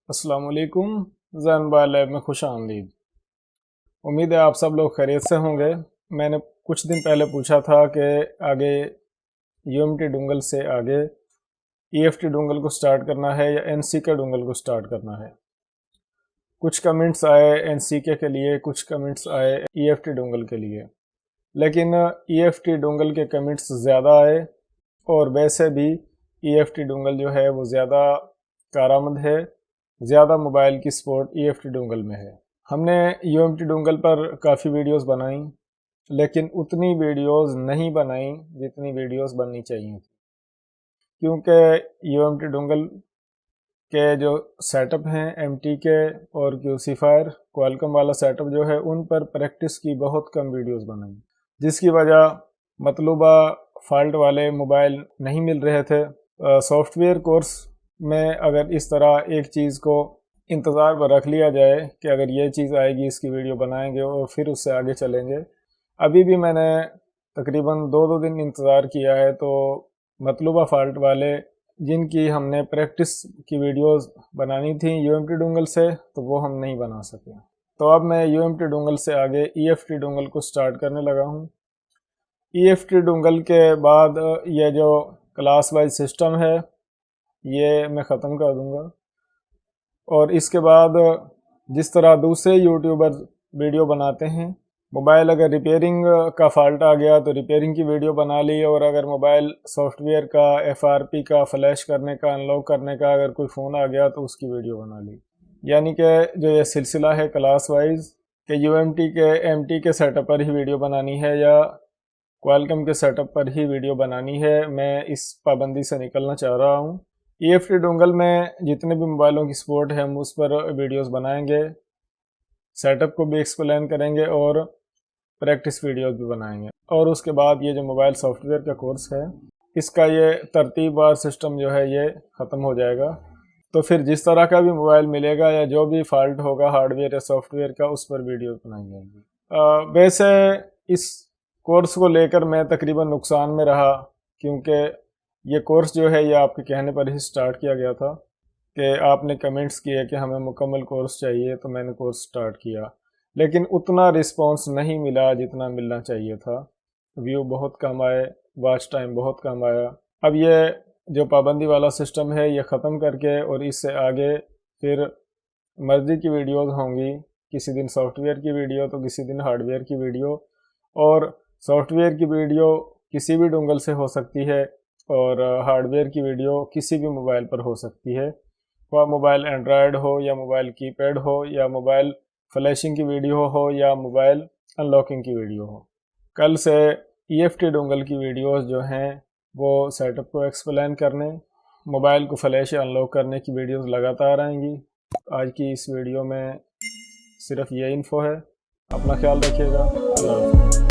अस्सलाम वालेकुम। Jain bye lab में खुश आमदीद। उम्मीद है आप सब लोग खैरियत से होंगे। मैंने कुछ दिन पहले पूछा था कि आगे यूएमटी डोंगल से आगे ईएफटी डोंगल को स्टार्ट करना है या एनसीके डोंगल को स्टार्ट करना है। कुछ कमेंट्स आए एनसीके के लिए, कुछ कमेंट्स आए ईएफटी डोंगल के लिए, लेकिन ईएफटी डोंगल के कमेंट्स ज़्यादा आए और वैसे भी ईएफटी डोंगल जो है वो ज़्यादा कारआमद है, ज़्यादा मोबाइल की सपोर्ट ईएफटी डोंगल में है। हमने यूएमटी डोंगल पर काफ़ी वीडियोस बनाई, लेकिन उतनी वीडियोस नहीं बनाई जितनी वीडियोस बननी चाहिए थी, क्योंकि यूएमटी डोंगल के जो सेटअप हैं एमटी के और क्यूसीफायर क्वालकॉम वाला सेटअप जो है, उन पर प्रैक्टिस की बहुत कम वीडियोस बनाई, जिसकी वजह मतलूबा फॉल्ट वाले मोबाइल नहीं मिल रहे थे। सॉफ्टवेयर कोर्स में अगर इस तरह एक चीज़ को इंतज़ार पर रख लिया जाए कि अगर ये चीज़ आएगी इसकी वीडियो बनाएंगे और फिर उससे आगे चलेंगे, अभी भी मैंने तकरीबन दो दिन इंतज़ार किया है, तो मतलूबा फॉल्ट वाले जिनकी हमने प्रैक्टिस की वीडियोस बनानी थी यूएमटी डोंगल से, तो वो हम नहीं बना सके। तो अब मैं यूएमटी डोंगल से आगे ईएफटी डोंगल को स्टार्ट करने लगा हूँ। ईएफटी डोंगल के बाद ये जो क्लास वाइज सिस्टम है ये मैं ख़त्म कर दूँगा, और इसके बाद जिस तरह दूसरे यूट्यूबर वीडियो बनाते हैं, मोबाइल अगर रिपेयरिंग का फॉल्ट आ गया तो रिपेयरिंग की वीडियो बना ली, और अगर मोबाइल सॉफ्टवेयर का एफआरपी का फ्लैश करने का अनलॉक करने का अगर कोई फ़ोन आ गया तो उसकी वीडियो बना ली। यानी कि जो ये सिलसिला है क्लास वाइज कि यूएमटी के एमटी के सेटअप पर ही वीडियो बनानी है या क्वालकॉम के सेटअप पर ही वीडियो बनानी है, मैं इस पाबंदी से निकलना चाह रहा हूँ। ईएफटी डोंगल में जितने भी मोबाइलों की सपोर्ट है हम उस पर वीडियोस बनाएंगे, सेटअप को भी एक्सप्लेन करेंगे और प्रैक्टिस वीडियोस भी बनाएंगे। और उसके बाद ये जो मोबाइल सॉफ्टवेयर का कोर्स है इसका ये तरतीबवार सिस्टम जो है ये ख़त्म हो जाएगा। तो फिर जिस तरह का भी मोबाइल मिलेगा या जो भी फॉल्ट होगा हार्डवेयर या सॉफ्टवेयर का, उस पर वीडियो बनाई जाएगी। वैसे इस कोर्स को लेकर मैं तकरीबन नुकसान में रहा, क्योंकि ये कोर्स जो है ये आपके कहने पर ही स्टार्ट किया गया था कि आपने कमेंट्स किए कि हमें मुकम्मल कोर्स चाहिए, तो मैंने कोर्स स्टार्ट किया, लेकिन उतना रिस्पांस नहीं मिला जितना मिलना चाहिए था। व्यू बहुत कम आए, वॉच टाइम बहुत कम आया। अब ये जो पाबंदी वाला सिस्टम है ये ख़त्म करके और इससे आगे फिर मर्ज़ी की वीडियोज़ होंगी, किसी दिन सॉफ्टवेयर की वीडियो तो किसी दिन हार्डवेयर की वीडियो, और सॉफ्टवेयर की वीडियो किसी भी डोंगल से हो सकती है और हार्डवेयर की वीडियो किसी भी मोबाइल पर हो सकती है, वह मोबाइल एंड्रॉयड हो या मोबाइल कीपैड हो या मोबाइल फ्लैशिंग की वीडियो हो या मोबाइल अनलॉकिंग की वीडियो हो। कल से ईएफटी डोंगल की वीडियोस जो हैं वो सेटअप को एक्सप्लेन करने, मोबाइल को फ्लैश या अनलॉक करने की वीडियोस लगातार आएंगी। आज की इस वीडियो में सिर्फ ये इन्फो है। अपना ख्याल रखिएगा। अल्लाह हाफ़िज़।